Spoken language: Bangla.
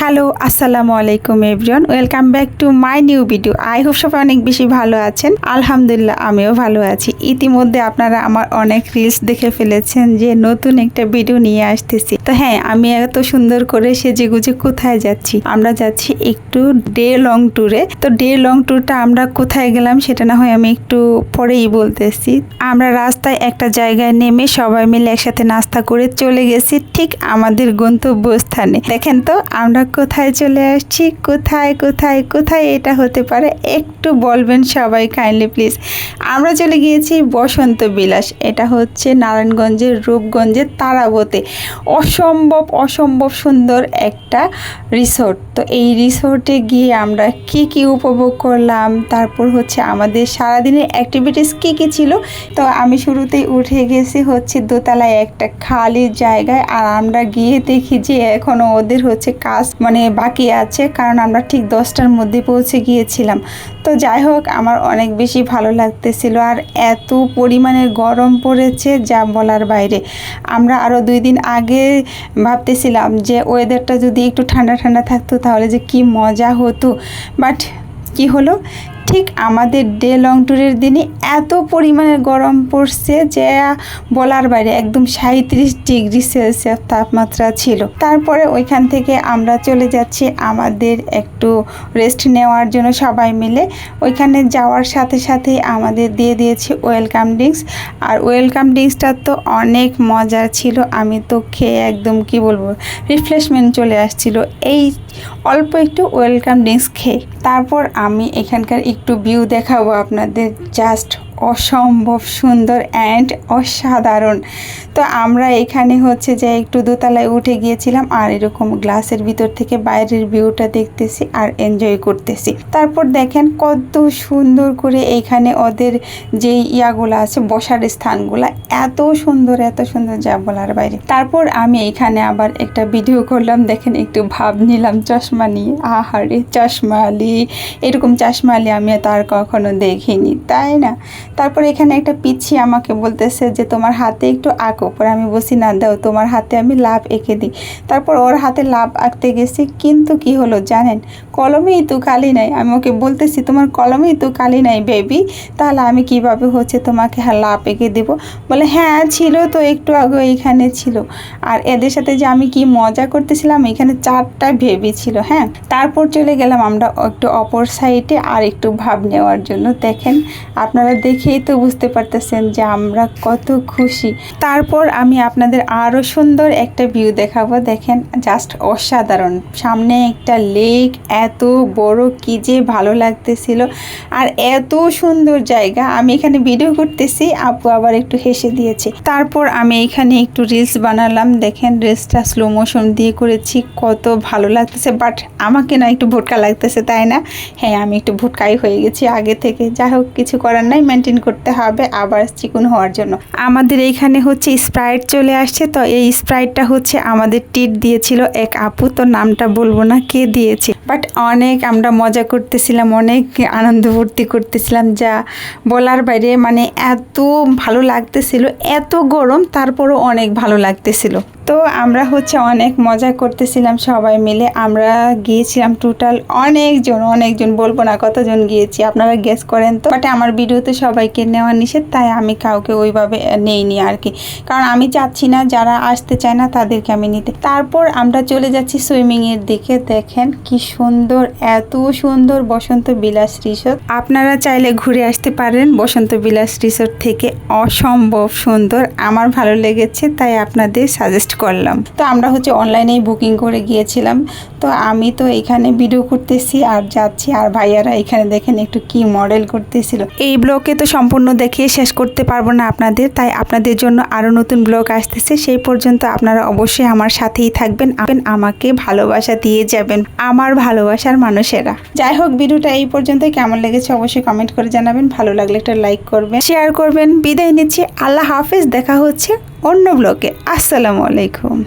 হ্যালো আসসালামু আলাইকুম everyone, welcome back to my new video. I hope সবাই অনেক বেশি ভালো আছেন। আলহামদুলিল্লাহ আমিও ভালো আছি। ইতিমধ্যে আপনারা আমার অনেক রিলস দেখে ফেলেছেন যে নতুন একটা ভিডিও নিয়ে আসতেছি। তো হ্যাঁ, আমি এত সুন্দর করে সেজেগুজে কোথায় যাচ্ছি? আমরা যাচ্ছি একটু ডে লং ট্যুরে। তো ডে লং ট্যুরটা আমরা কোথায় গেলাম সেটা না হয় আমি একটু পরেই বলতেছি। আমরা রাস্তায় একটা জায়গায় নেমে সবাই মিলে একসাথে নাস্তা করে চলে গেছি ঠিক আমাদের গন্তব্যস্থানে। দেখেন তো আমরা কোথায় চলে আসছি, কোথায় কোথায় কোথায় এটা হতে পারে একটু বলবেন সবাই কাইন্ডলি প্লিজ। আমরা চলে গিয়েছি বসন্ত বিলাস। এটা হচ্ছে নারায়ণগঞ্জের রূপগঞ্জের তারাবতে অসম্ভব অসম্ভব সুন্দর একটা রিসোর্ট। তো এই রিসোর্টে গিয়ে আমরা কি কি উপভোগ করলাম, তারপর হচ্ছে আমাদের সারাদিনের অ্যাক্টিভিটিস কি কি ছিল। তো আমি শুরুতেই উঠে গেছি হচ্ছে দোতলায় একটা খালি জায়গায়, আর আমরা গিয়ে দেখি যে এখনও ওদের হচ্ছে কাজ বাকি আছে, কারণ আমরা ঠিক 10টার মধ্যে পৌঁছে গিয়েছিলাম। তো যাই হোক, আমার অনেক বেশি ভালো লাগতেছিল। আর এত পরিমাণে গরম পড়েছে যা বলার বাইরে। আমরা আরও 2 দিন আগে ভাবতেছিলাম যে ওয়েদারটা যদি একটু ঠান্ডা ঠান্ডা থাকতো তাহলে যে কি মজা হতো, বাট কি হলো, ঠিক আমাদের ডে লং ট্যুরের দিনে এত পরিমাণে গরম পড়ছে যে বলার বাইরে, একদম 37 ডিগ্রি সেলসিয়াস তাপমাত্রা ছিল। তারপরে ওইখান থেকে আমরা চলে যাচ্ছি আমাদের একটু রেস্ট নেওয়ার জন্য সবাই মিলে। ওইখানে যাওয়ার সাথে সাথে আমাদের দিয়ে দিয়েছে ওয়েলকাম ড্রিঙ্কস। আর ওয়েলকাম ড্রিঙ্কসটা তো অনেক মজার ছিল। আমি তো খেয়ে একদম কি বলবো, রিফ্রেশমেন্ট চলে আসছিল এই অল্প একটু ওয়েলকাম ড্রিঙ্কস খেয়ে। তারপর আমি এখানকার একটু ভিউ দেখাবো আপনাদের, জাস্ট অসম্ভব সুন্দর অ্যান্ড অসাধারণ। তো আমরা এখানে হচ্ছে যে একটু দোতলায় উঠে গিয়েছিলাম আর এরকম গ্লাসের ভিতর থেকে বাইরের ভিউটা দেখতেছি আর এনজয় করতেছি। তারপর দেখেন কত সুন্দর করে এখানে ওদের যে ইয়াগুলো আছে, বসার স্থানগুলো এত সুন্দর যা বলার বাইরে। তারপর আমি এখানে আবার একটা ভিডিও করলাম, দেখেন একটু ভাব নিলাম চশমা নিয়ে। আহারে চশমা আলি, এরকম চশমা আলি আমি তার কখনো দেখিনি, তাই না? তারপর এখানে একটা পিচ্ছি আমাকে বলতেছে যে তোমার হাতে একটু আঁকো। পরে আমি বসি না, দাও তোমার হাতে আমি লাভ এঁকে দিই। তারপর ওর হাতে লাভ আঁকতে গেছি, কিন্তু কি হলো জানেন, কলমেই তো কালি নাই। আমি ওকে বলতেছি তোমার কলমেই তো কালি নাই বেবি, তাহলে আমি কিভাবে হচ্ছে তোমাকে লাভ এঁকে দেবো? বলে হ্যাঁ ছিল তো, একটু আগে এইখানে ছিল। আর এদের সাথে যে আমি কি মজা করতেছিলাম, এখানে 4টা বেবি ছিল। হ্যাঁ, তারপর চলে গেলাম আমরা একটু অপর সাইডে আর একটু ভাব নেওয়ার জন্য। দেখেন আপনারা দেখেই তো বুঝতে পারতেছেন যে আমরা কত খুশি। তারপর আমি আপনাদের আরও সুন্দর একটা ভিউ দেখাবো। দেখেন জাস্ট অসাধারণ, সামনে একটা লেক, এত বড়, কি যে ভালো লাগতেছিল। আর এত সুন্দর জায়গা, আমি এখানে ভিডিও করতেছি, আপু আবার একটু হেসে দিয়েছে। তারপর আমি এখানে একটু রিলস বানালাম। দেখেন রিলসটা স্লো মোশন দিয়ে করেছি, কত ভালো লাগতেছে। বাট আমাকে না একটু ভোটকা লাগতেছে, তাই না? হ্যাঁ, আমি একটু ভোটকাই হয়ে গেছি আগে থেকে। যাই হোক, কিছু করার নাই, মেনটেন করতে হবে আবার চিকন হওয়ার জন্য। আমাদের এইখানে হচ্ছে স্প্রাইট চলে আসছে। তো এই স্প্রাইটটা হচ্ছে আমাদের ট্রিট দিয়েছিল এক আপু, তো নামটা বলবো না কে দিয়েছে, বাট অনেক আমরা মজা করতেছিলাম, অনেক আনন্দ ফুর্তি করতেছিলাম যা বলার বাইরে। এত ভালো লাগতেছিল, এত গরম তারপরও অনেক ভালো লাগতেছিল। তো আমরা হচ্ছে অনেক মজা করতেছিলাম সবাই মিলে। আমরা গিয়েছিলাম টোটাল অনেকজন বলবো না কতজন গিয়েছি, আপনারা গেস করেন তো। বাট আমার ভিডিওতে সবাইকে নেওয়া নিষেধ, তাই আমি কাউকে ওইভাবে নেইনি আর কি, কারণ আমি চাচ্ছি না যারা আসতে চায় না তাদেরকে আমি নিতে। তারপর আমরা চলে যাচ্ছি সুইমিংয়ের দিকে। দেখেন কি সুন্দর, এত সুন্দর বসন্ত বিলাস রিসোর্ট। আপনারা চাইলে ঘুরে আসতে পারেন বসন্ত বিলাস রিসোর্ট থেকে, অসম্ভব সুন্দর। আমার ভালো লেগেছে তাই আপনাদের সাজেস্ট করলাম। তো আমরা হচ্ছে অনলাইনেই বুকিং করে গিয়েছিলাম। তো আমি তো এখানে ভিডিও করতেছি আর যাচ্ছি, আর ভাইয়ারা এখানে দেখেন একটু কি মডেল করতেছিল। এই ব্লগে তো সম্পূর্ণ দেখিয়ে শেষ করতে পারবো না আপনাদের, তাই আপনাদের জন্য আরও নতুন ব্লগ আসতেছে। সেই পর্যন্ত আপনারা অবশ্যই আমার সাথেই থাকবেন, আমাকে ভালোবাসা দিয়ে যাবেন আমার ভালোবাসার মানুষেরা। যাই হোক, ভিডিওটা এই পর্যন্ত কেমন লেগেছে অবশ্যই কমেন্ট করে জানাবেন। ভালো লাগলে একটা লাইক করবেন, শেয়ার করবেন। বিদায় নিচ্ছি, আল্লাহ হাফেজ। দেখা হচ্ছে অন্য ব্লগে। আসসালামু আলাইকুম।